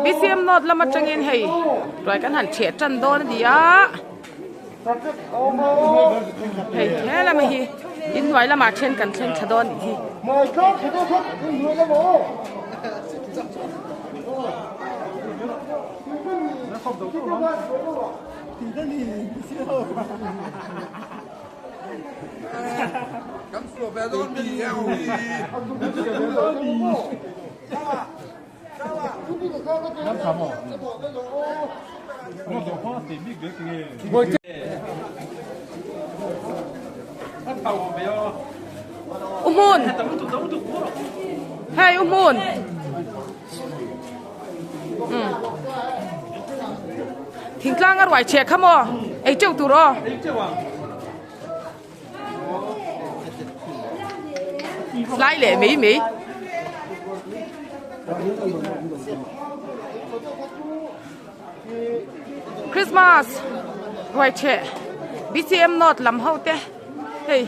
BCM not lama changin hei rồi kan han che chan don dia hei he lama hi in wai lama chen kan chen chadon hi Cắm sủa về rồi mình nghèo Umun hey Umun thỉnh lang ở ngoài trẻ không à ấy châu tù rồi lại lệ mỹ mỹ Christmas Ruai trẻ BCM not làm hậu te hey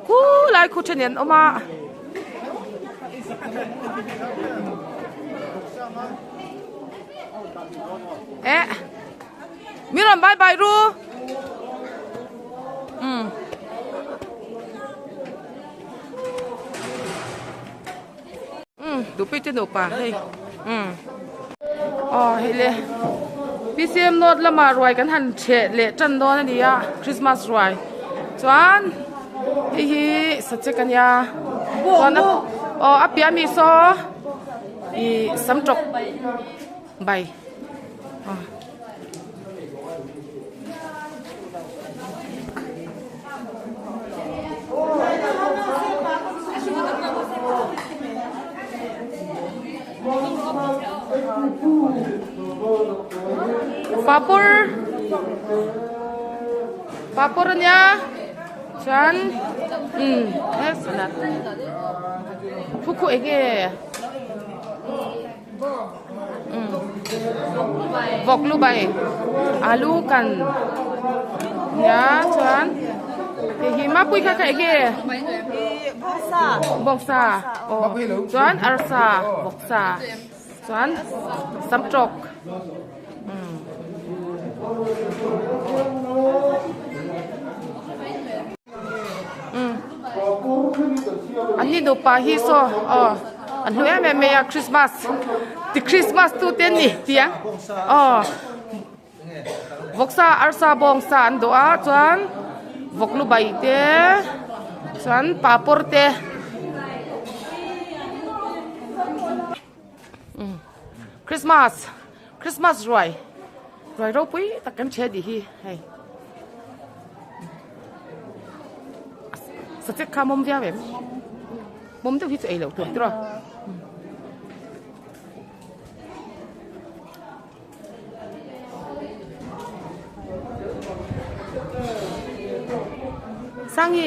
cú lại cú chân nhân oma miram bye bye ru tụ pi trên nộp pa hey hey le BCM not lama ruai kan han che le chan don ni ya Christmas Ruai chuan hi sache kan ya chuan apia mi so i samtok bai papornya Chan sanat fuku ege vok lu bai alu kan ya Chan hi ma pui kha ege boksa Chan arsa boksa Chan samtrok anh đi pa hi so anh nói em ya Christmas the Christmas tu tên ni tiếng voksa arsa bongsa an doa chuan voklu bai te chuan papor te Christmas Ruai Ruai ro pui tak kan che di hi hey sa che ka mom via ve mom tu hi che lo tu tro 상이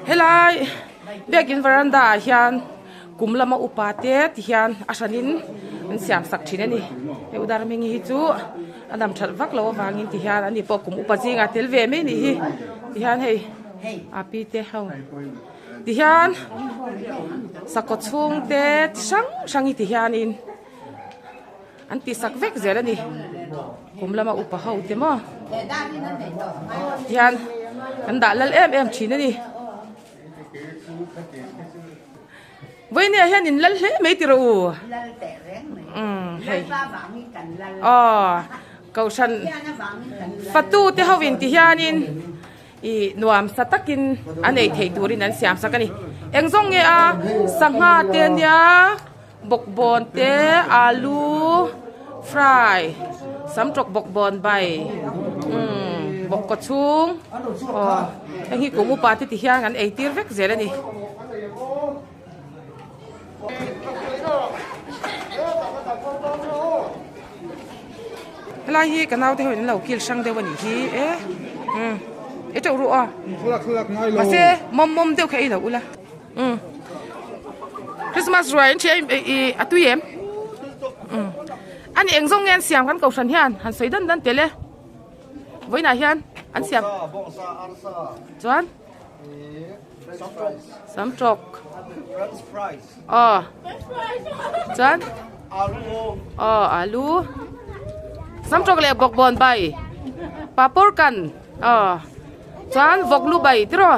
helai begin veranda hian kumlama upate ti hian asanin an siam sak thine ni e udar mengi hi chu adam thal vak lo wangin ti hian ani po kum upajinga telve me ni hi ti hian hei api te hau ti hian sakot chung te sangi ti hian in an ti sak vek zer ani kumlama upa hau te mo hian an da lal em thine ni với nè hiện nhìn lăn lẽ mấy tiêu hay cầu sân phát tu te hao viên ti hian in i nuam satakin anh ấy thấy tuổi nên xem sắc cái này anh zong nghe sang ha tên ya bok bon te alu fry sắm trọc bok bon bay bok cột chung anh hi cũng mua pa ti hian anh ấy tiêu vek dễ này lai hi kanau te hoin lo kil sang de wani hi e to ru a ma se mom deu khai lo ula Christmas Ruai che atu yem อันนี้เองส่งเงินเสียงกันกับฉันเฮียนหันใส่ดันเตะเลยไว้ไหนเฮียนอันเสียงจวนสามจกอ๋อจวนอ๋ออาลูสามจกเลยบอกบอลใบปาปอร์กันอ๋อจวนวกลูใบที่รอ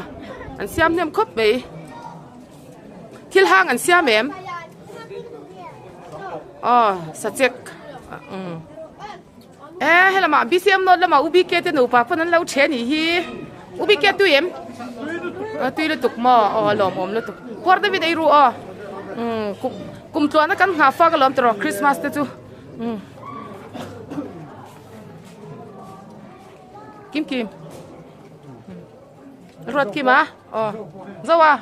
อันเสียมเนี่ยครบไหมที่ห้างอันเสียมเอ็มอ๋อสัจจ์ให้ละมาบิเซียมโนดละมาอุบิเกตหนูปากเพราะนั้นเราเชนี่ฮีอุบิเกตตัวเอ็มตัวเลยตุกหม้ออ๋อหลอมเลยตุกพอร์ตวิดไอรู้อ๋อกุมตัวนักกันหาฟ้าก็ล้อมตลอดคริสต์มาสเตจูกิมรถกิมอ่ะอ๋อจ้าวะ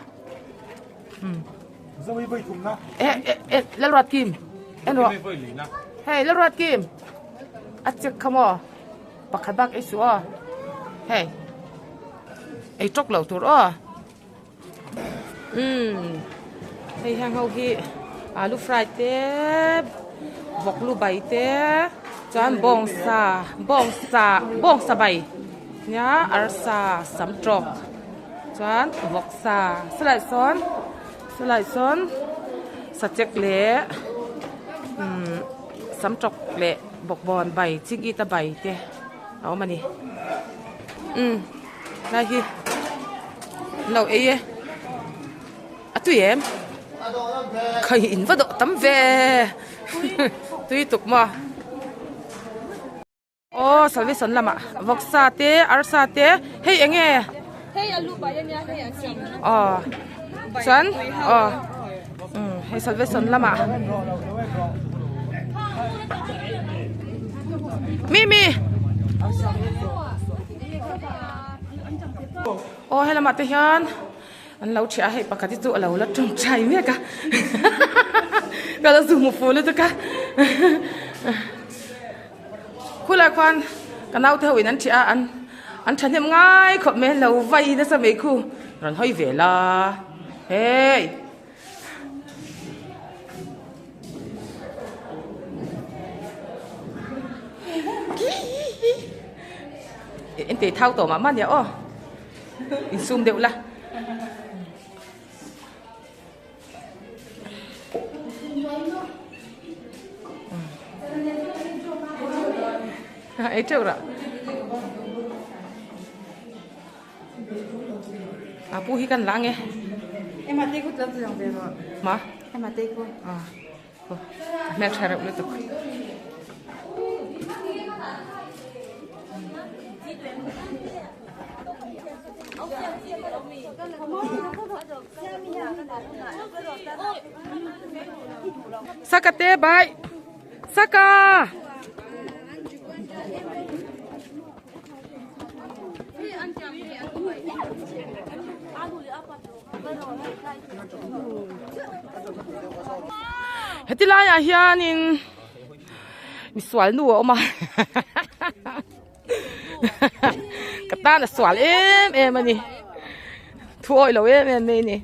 แล้วรถกิมรถเฮ้ยแล้วรถกิมอัดจิกขโมยปักขัดบักไอ้สัวเฮ้ยไอ้จกเหล่าตัวอ้อไอ้แห้งเขาขี้อาลูฟรายเต้บอกลูใบเต้จานบองซาใบเนี่ยอาร์ซาสามจกจานบอกซาสไลด์ซ้อนสัจจ์เละสามจกเละบอกบอลใบจิงอีตาใบเต้เอามานี่ได้ที่เราเอ๋อะตุยเอ็มเคยอินว่าดอกตั้มเวตุยตุกมาโอ้สวัสดีสันละมาวักซาเต้อาร์ซาเต้เฮ้ยยังไงเฮ้ยอาลูบายังไงเฮ้ยสิอ๋อฉันอ๋อให้สวัสดีสันละมามีโอ้ให้ละมาเตียนอันเราเชื่อให้ปากกาที่ตัวเราแล้วจงใจเนี่ยกะก็เราสูงฟูเลยตัวกะคุณละควันกันเอาเท่านั้นเชื่ออันฉันยังง่ายขบเมเราไว้ได้สมัยคู่รันห้อยเวลาเฮ้ยเอ็นเตะเท่าตัวมาเนี่ยอ๋ออินซูมเดี๋ยวละไอ้เจ้าละปูฮิกันล้างไงมาเตะกูจะทำแบบมามาเตะกูแม่ใช้ระบบตุกสักเตะใบสักกาเฮติลายอาเฮียนินมีสวนหนูออกมากระต้านสวนเอ็มมันนี่ทั่วเราเอ็มนี่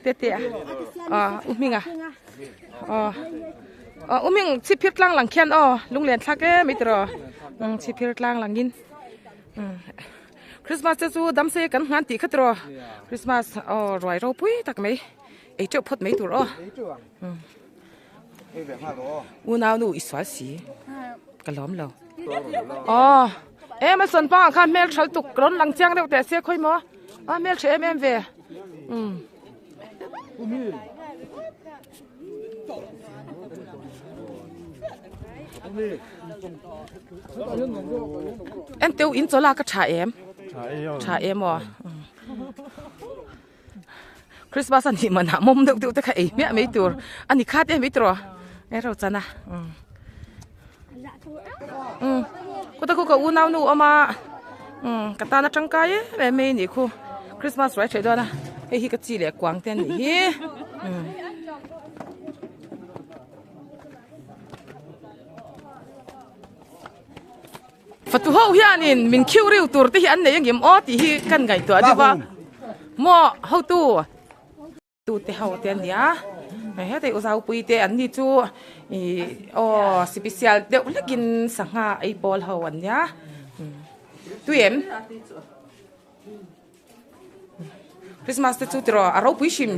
เตะอุ้มมิงอ่ะอุ้มมิงชิพิร์กลางหลังเขียนลุงเรียนทักเอ้ไม่ตรอชิพิร์กลางหลังยินคริสต์มาสจะสู้ดำเซกันงานตีขัดรอคริสต์มาสรวยเราปุ้ยตักไหมไอ้เจ้าพดไม่ตัวอูนาวนูอิสวาสีกระล้อมเรามันส่วนป้าข้าเมลฉันตุกร้อนหลังเจียงเดียวแต่เสียค่อยมั้งเมลเชเอ็มเวเอ็นเตียวอินโซลาก็ชาเอ็มอ๋อคริสต์มาสนี่มันหามุมเดียวแต่ใครไม่ตัวอันนี้คาดไม่ตัวเราจะนะกูตะกูกับอูนาวนูเอามากระตาหน้าจังกายไม่นี่คูคริสต์มาสไว้เฉยด้วยนะไอ้ฮิกจีเหล็กกวางเต้นนี่ฟัดตัวเขาเฮียนินมินคิวริวตัวที่อันไหนยังยิ้มที่ฮิกันไงตัวดีว่าหม้อเขาตัวเตะเขาเตียนเดีย เฮ้แต่อุตส่าห์ปุยเตอันนี้จูสเปเชียลเดี๋ยวเรากินสังหาไอ้บอลเขาวันเนี้ยตัวเอ็มคริสต์มาสจูตรอเราปุยชิม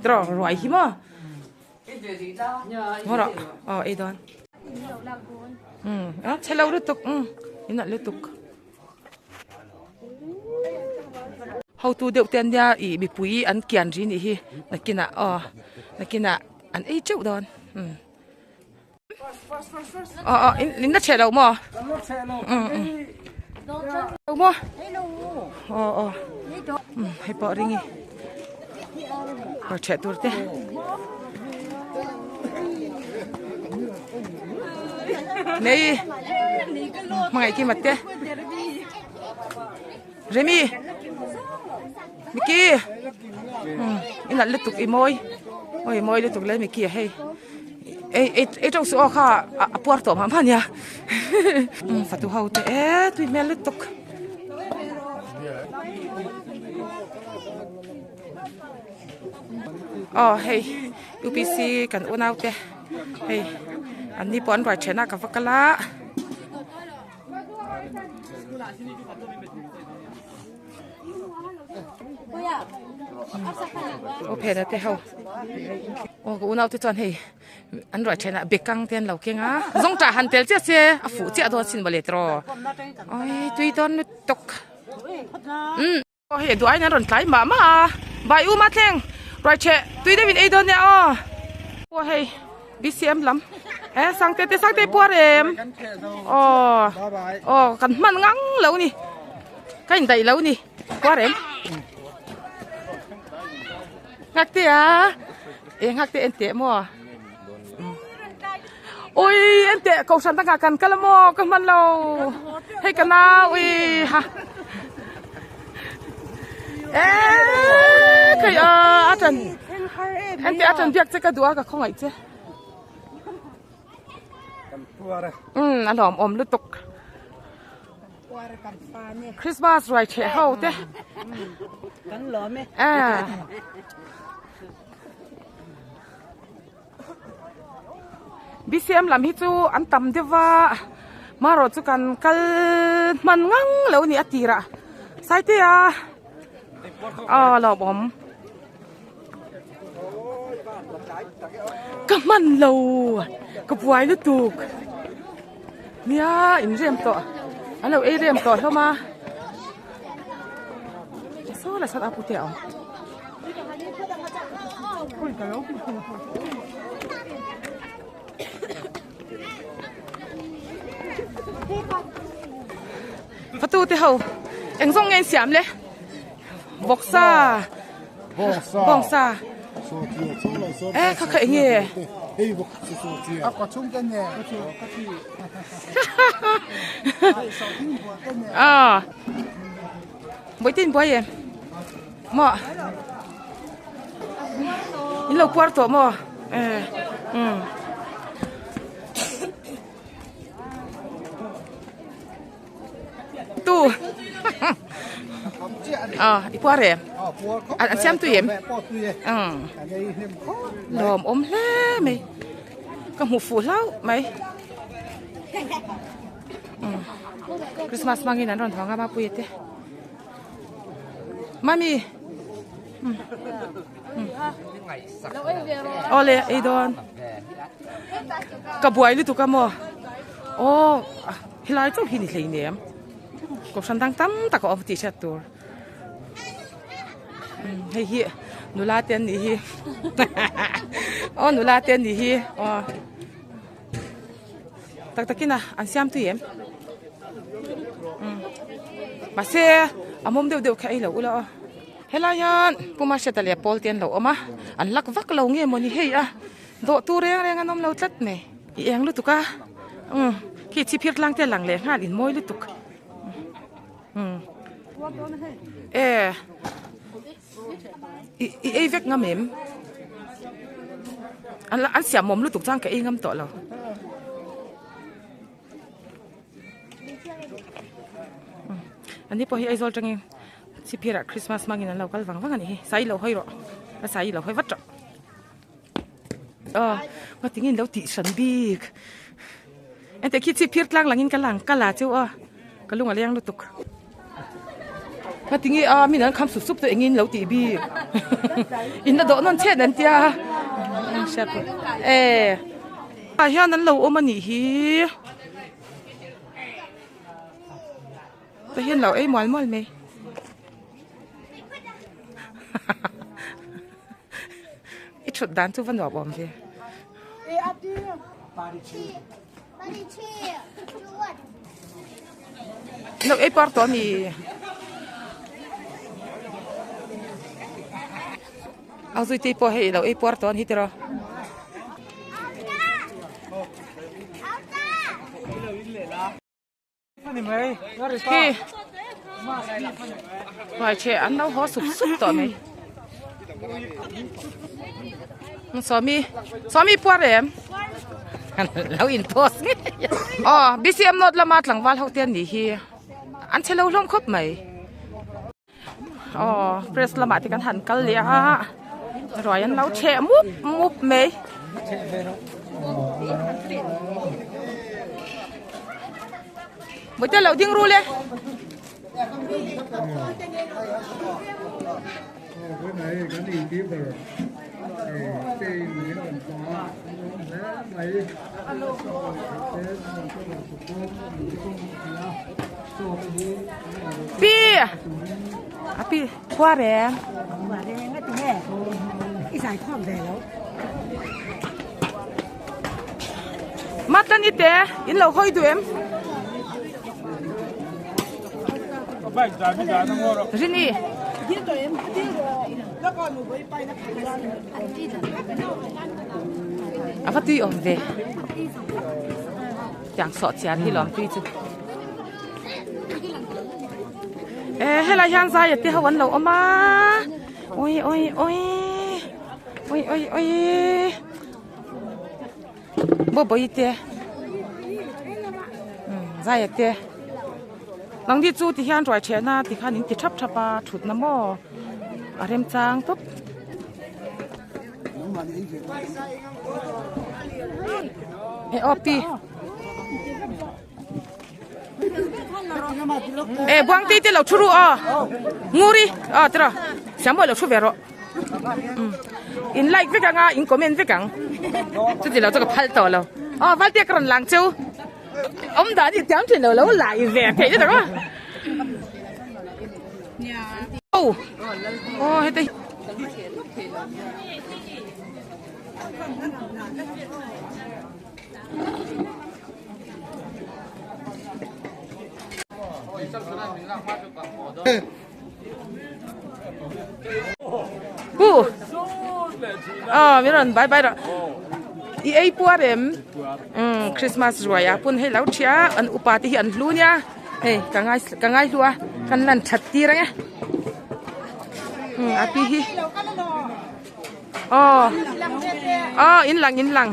ตรอรวยหิมะหัวเราไอ้ดอนใช่เราเลือดตกนี่น่ะเลือดตกเขาตัวเดียวเตียนยาอีบิปุยอันเกียนจีนี่นักกินอันไอ้เจ้าดอนนี่น่าเชื่อเรามั้งเรามั้งให้ปอริงงี้ก็เชื่อตัวเต้นี่มาไงกินมาเต้เรมี่มิกกี้อินัดเลือดตุกอีโมยโมยเลือดตุกเลยมิกกี้ให้ไอ้เจ้าสัวข้าปวดตัวมันเนี่ยฝัดตัวเขาแต่ตุยแม่เลือดตุกเฮ้ยยูพีซีกันอ้วนเอาเต้เฮ้ยอันนี้ปอนปล่อยเชนะกับฟักกะละโอเพนะเต้เขากูเอาที่จอนเฮ้ยอันรอยเชนะเบกังเตียนเหล่าเก่งอ่ะจงจ่าหันเตลเจ๊ฝูเจ๊โดนสินบาเลตรอตุยตอนตกเฮ้ยดูไอ้นั่นรอนไถมาใบอูมาเท่งรอยเชตุยได้วินไอ้โดนเนี่ยเฮ้ยบิเซียมลำสังเตปัวเรมกันมันงั้งเหล่านี่ก็ยังได้เหล่านี่ปัวเรมงักเตะงักเตะเตะมั่วโอ้ยเตะเขาฉันตั้งกันกันละมั่วกันมันเราให้กันนะฮะใครอาจารย์เตะอาจารย์เรียกจะกระดัวกับข้องไอ้เจ้อันหอมอมลุตกคริสต์มาสรวยเฉาเต้กันหรอไหมบิเซียมลำฮิจูอันต่ำเดียวว่ามารอจุกันกัลมันงั้งแล้วนี่อตีระใส่เตียหล่อผมก็มันเราก็ป่วยลุตุกเนี่ยอินเรียมต่ออันเราเรียมต่อเข้ามาโซ่ละสัตว์อาปุเตียวประตูเตียวเอ็งส่งเงินเสียมเลยบอกซาเขาเคยเงี้ยก็ชุ่มกันเนี่ยบ่ตินบ่เย่มั่วนี่เราปวดตัวมั่วตู้อีปวดเร่อันเชื่อมตู้เย็นหลอมอมแล่ไหมก็หูฟูเล่าไหมคริสต์มาสมากินนั่นร้อนท้องมาปุยเต้มามีเลยไอ้ดอนกระบวยหรือตุกกระมอเฮลัยเจ้าหินเลยเนี่ยก็ฉันตั้งตะก็อมติชัดตัวเฮ้ยหนูลาเตียนนี่หนูลาเตียนนี่ตะกี้นะอันเสียมตุยเอ็มมาเสียมุมเดียวแค่เหล่าแล้วเฮลายันผู้มาเช็ดเลยปอลเตียนเหล่ามาอันลักวักเหล่าเงี้ยมันนี่เฮียโดตัวเรียงน้ำเหล่าจัดเนี่ยเอียงลุตุกะคิดชิพิรลังเตียนหลังเลยงานอินมวยลุตุกไอ้เวกงามเอ็มอันเสียมุมลุตุกจ้างกับไอ้งามต่อเราอันนี้พอไอ้โซลจังสิพิระคริสต์มาสมากินเราก็ฟังว่าไงใส่เราให้หรอใส่เราให้วัดจ่อ มาถึงอินแล้วติฉันบีกแต่คิดสิพิรลังหลังอินกันหลังกันลาเจ้าก็ลุงอะไรยังลุตุกมาถึงมีนั่นคำสุบตัวเองอินแล้วตีบีอินน่ะโดนนั่นเช่นนั่นเดียเชฟเฮียนั้นเราโอมันนี่ฮีแต่เห็นเรามอลไหมอีชุดดันทุกวันดอกบอมสิเราปอร์ตัวนี้เอาสุดที่พอให้เราปอร์ตัวนี้เถอะพี่วายเชอันเราหัวสุบต่อไหมสามีปวดเอ็มเราอินโพสบิซีเอ็มนอดละมาหลังวันเขาเตียนนี่ฮีอันเชลล์ลงครบไหมเพรสละมาที่กันหันกันเลยรอยอันเราเชมุบไหมไม่เจอเราดิ้งรู้เลยพี่ขั้วแรงก็ตัวแม่อีสายข้อมแดงแล้วมัดตันอีเตะอินเราค่อยดูเอ็มรินี่ฟัดตีอมเดจังสอดเสียที่หลอมตีจุให้ลายยันใจอย่าตีหัววันเราออกมาโอ้ยบ่อยเตะใจอย่าเตะหลังที่จูที่ยันรอยเชน่าที่ข้านิ่งที่ชับฉุดน้ำมออะไรมจางตุ๊บปีบวงตีที่เราชูรู้งูรีตระสามวันเราชูเวรอินไลค์ไปกังอินคอมเมนต์ไปกังจุดที่เราจะกับพัลต่อเราวันเดียกันหลังเจ้าด่าที่จำถึงเราหลายเวรเท่จังวะเฮ้ยมีรอนบายละปัวเร็มKrismas Ruaiปุ่นให้เราเชียอันอุปาที่อันรู้เนี่ยกังไงรัวกันนั่นชัดตีระไงพี่ฮีอินหลัง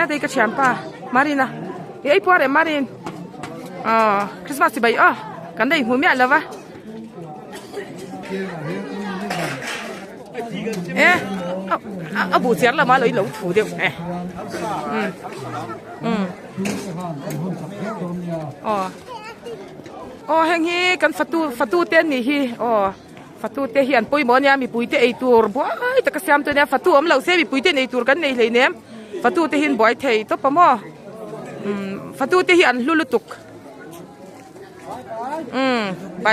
ได้กระเชียมป่ะมารินปัวเร็มมารินKrismasสิบกันได้หัวเมียแล้ววะบุเสียงละมาเลยหลงถูเดียวแห่งฮีกันฟัตูเต้นนี่ฮีฟัตูเตเหียนปุยบอเนี่ยมีปุยเตไอตัวบ่อยแต่กระเซียมตัวเนี่ยฟัตูเราเสียมีปุยเตไอตัวกันในเลยเนี่ยฟัตูเตหินบ่อยเทยตัวปะมอฟัตูเตเหียนลุตุกไป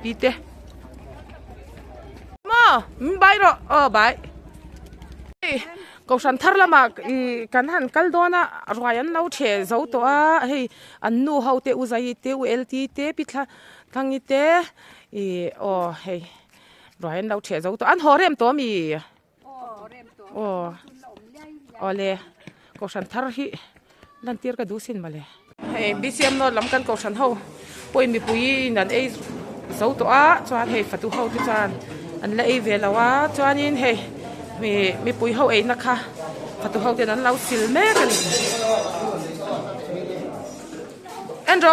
พี่เต้ไปหรอไปก็ฉันทาร์ละมากันหันกัลโดนะรอยอันเราเชะเจ้าตัวอันนู้เขาเตอุใจเตอุเอลทีเตปิดละทั้งนี้เตรอยอันเราเชะเจ้าตัวอันหอเรียมตัวมีเลยก็ฉันทาร์ฮีนั่นเตียร์ก็ดูสินมาเลยบิเซียมนอลำกันก็ฉันเขาปุยมีปุยนั่นเจ้าตัวจวนฟัตุเขาที่จวนอันละเวลว่าจวนนี้มีปุยเขานะคะฟัตุเขาเดี๋ยวนั้นเราสิลเมกันแอนโดร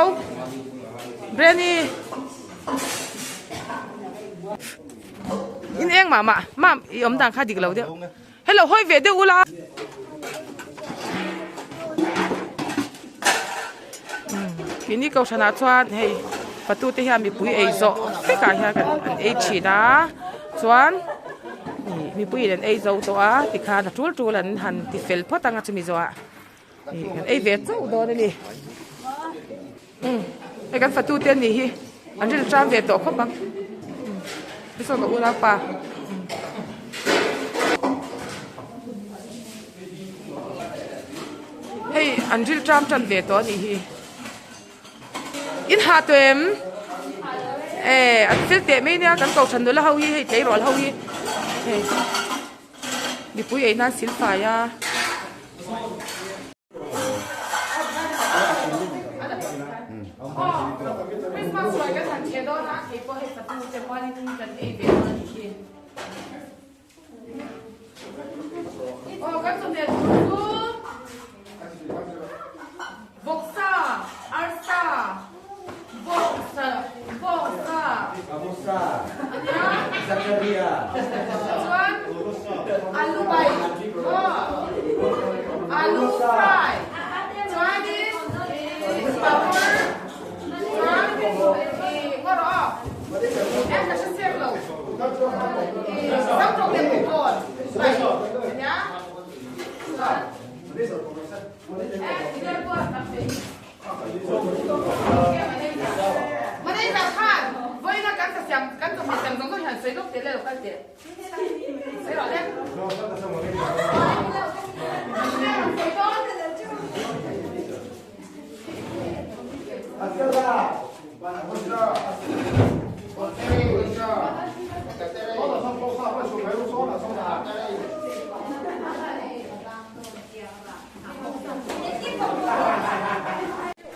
เบรนี่ in eng mà yom dang kha dik lo de hello hoi ve de ula kini ko sana chuan hei patu te hian mi pui ei zo te ka hian kan ei china chuan mi pui len ei zo to a ti kha na tul an han ti fel photanga chumi zo a kan ei ve chu do ni e kan patu te ni hi an ril tram ve to khop bang so ko ula pa hei an ril tram chan ve to ni hi in ha tuem an fil te me nia kan ko chan do la ho hi hei te rol ho hi hei mi pui ei na sil fa ya Christmas Ruai kan han che do na ke po hei patu te mo ni kan ei ve ma ni hi kan so me tu Voksa, Arsa, Voksa, Zakaria, Juan, Alu Bai, Alu Fry, Juan is Power, Juan what off, and the Shasirlo, some of them will go on, yeah? Mà đây là Khan với nó cắn cả xem cắn cả xem giống như hàng xây lúc tiến lên được cắn tiền xây rõ lên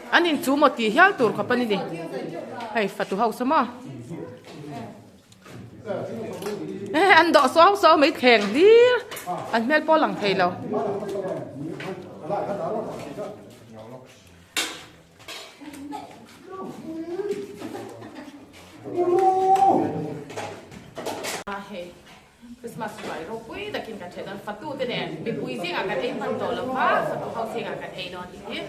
anh nhìn chú một tí héo tụt khắp bên đi hay phật tu hậu sao mà anh đọ xóa mấy khéng đi anh mel po lằng thầy lâu Christmas Ruai rồi quý ta kinh cả thế đó phật tu thế này bị quý gì cả cái ấy phần tổ lắm phá phật tu hậu gì cả cái ấy đó thì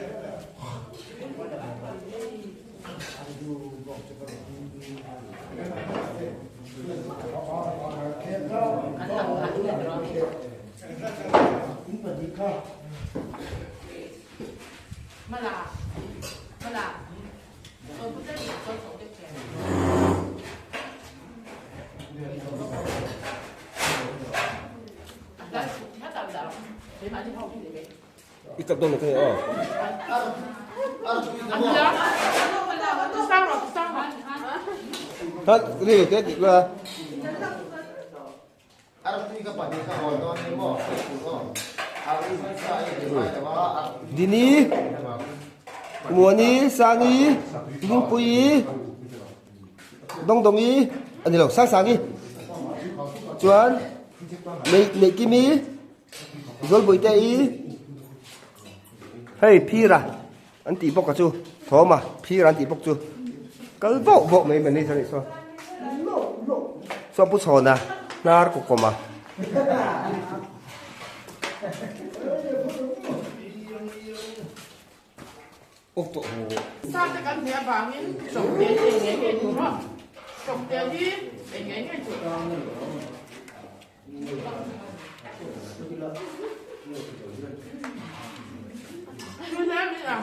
mà là tôi cũng rất là tôi sống được trẻ để mà đi học gì vậy ít tập trung được thôi à? Sao rồi? Hết đi cái gì là Dini, Muani, Sangi, Lingpui, Dongi, anh đi đâu sang Chuan, Lệ Kimi, Gol Bụi Tây, hey Pira, anh tỷ bốc cả chú, thó mà Pira anh tỷ bốc chú, cái vỗ mấy mình đi sao vậy sao bút sòn à, nar của mà. Sao cái căn nhà vàng ấy trồng tiền thì nghe đúng không? Trồng tiền thì để nghe chủ. Như thế này à?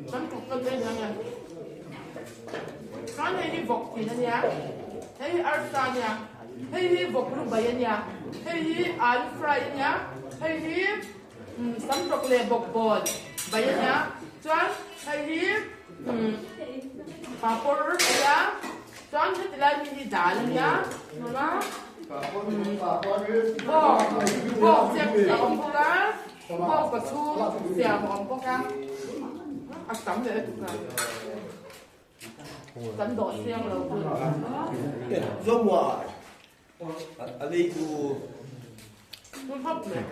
Vẫn cục cân đây này. Cái này đi vọc thì nó nhá. Thế thì arsa nhá. Thế thì vọc lúc bảy nhá. Thế thì alu fry nhá. Thế thì sắm trọc lê vọc bột bảy nhá. Chuan hay đi papor ya chuan hết lại mình đi đá lên nhá mà bo xem ông cô cá bo có chu xem ông cô cá tắm để tụi này tắm đỏ xem rồi Zoom à? Ali tu không hấp này